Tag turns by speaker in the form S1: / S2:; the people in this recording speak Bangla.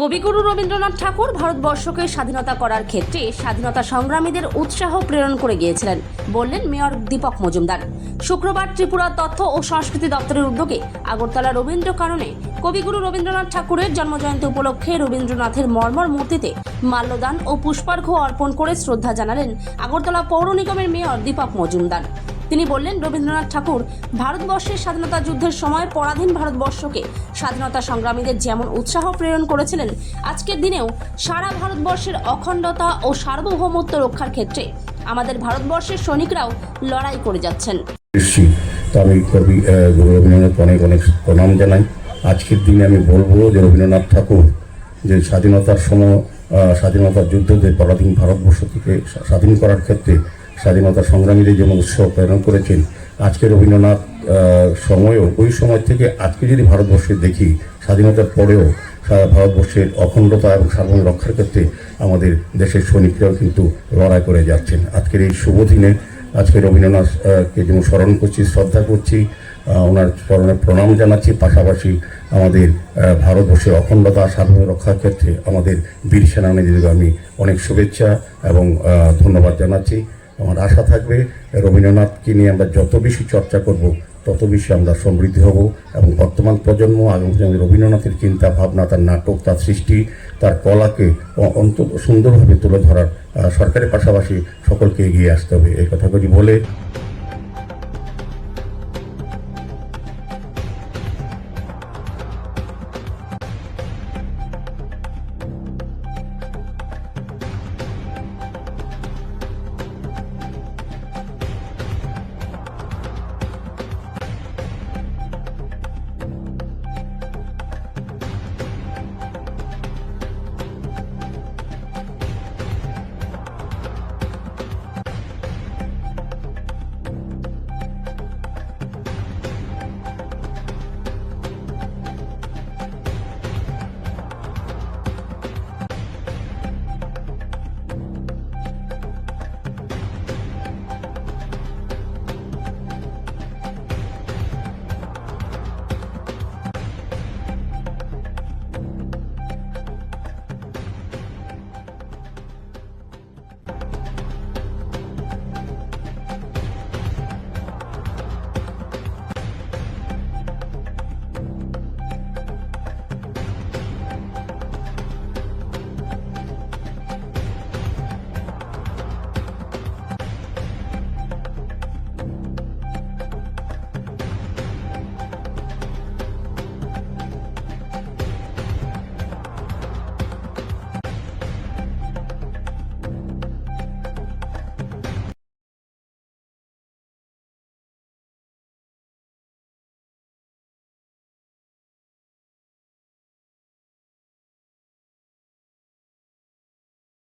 S1: কবিগুরু রবীন্দ্রনাথ ঠাকুর ভারতবর্ষকে স্বাধীনতা করার ক্ষেত্রে স্বাধীনতা সংগ্রামীদের উৎসাহ প্রেরণ করে গিয়েছিলেন বললেন মেয়র দীপক মজুমদার। শুক্রবার ত্রিপুরা তথ্য ও সংস্কৃতি দপ্তরের উদ্যোগে আগরতলা রবীন্দ্র কাননে কবিগুরু রবীন্দ্রনাথ ঠাকুরের জন্মজয়ন্তী উপলক্ষে রবীন্দ্রনাথের মর্মর মূর্তিতে মাল্যদান ও পুষ্পার্ঘ্য অর্পণ করে শ্রদ্ধা জানালেন আগরতলা পৌর নিগমের মেয়র দীপক মজুমদার। তিনি বললেন, রবীন্দ্রনাথ ঠাকুর ভারতবর্ষের স্বাধীনতা যুদ্ধের সময় পরাধীন ভারতবর্ষকে স্বাধীনতা সংগ্রামীদের যেমন উৎসাহ প্রেরণ করেছিলেন, আজকের দিনেও সারা ভারতবর্ষের অখণ্ডতা ও সার্বভৌমত্ব রক্ষার ক্ষেত্রে আমাদের ভারতবর্ষের সৈনিকরাও লড়াই করে যাচ্ছেন।
S2: আমি কবি গুরু রবীন্দ্রনাথ অনেক অনেক প্রণাম জানাই। আজকের দিনে আমি বলবো যে রবীন্দ্রনাথ ঠাকুর যে স্বাধীনতার সময় স্বাধীনতার যুদ্ধে পরাধীন ভারতবর্ষ থেকে স্বাধীন করার ক্ষেত্রে স্বাধীনতা সংগ্রামীদের যেমন উৎসাহ প্রেরণ করেছেন, আজকে রবীন্দ্রনাথ সময়ও ওই সময় থেকে আজকে যদি ভারতবর্ষে দেখি, স্বাধীনতার পরেও সারা ভারতবর্ষের অখণ্ডতা এবং সার্বভৌম রক্ষার ক্ষেত্রে আমাদের দেশের সৈনিকরাও কিন্তু লড়াই করে যাচ্ছেন। আজকের এই শুভ দিনে আজকে রবীন্দ্রনাথকে যেমন স্মরণ করছি, শ্রদ্ধা করছি, ওনার স্মরণে প্রণাম জানাচ্ছি। পাশাপাশি আমাদের ভারতবর্ষের অখণ্ডতা সার্বভৌম রক্ষার ক্ষেত্রে আমাদের বীর সেনানীদের আমি অনেক শুভেচ্ছা এবং ধন্যবাদ জানাচ্ছি। আমার আশা থাকবে রবীন্দ্রনাথকে নিয়ে আমরা যত বেশি চর্চা করব তত বেশি আমরা সমৃদ্ধ হব এবং বর্তমান প্রজন্ম আগামী রবীন্দ্রনাথের চিন্তা ভাবনা, তার নাটক, তার সৃষ্টি, তার কলাকে অন্তত সুন্দরভাবে তুলে ধরার সরকারের পাশাপাশি সকলকে এগিয়ে আসতে হবে, এই কথাগুলি বলে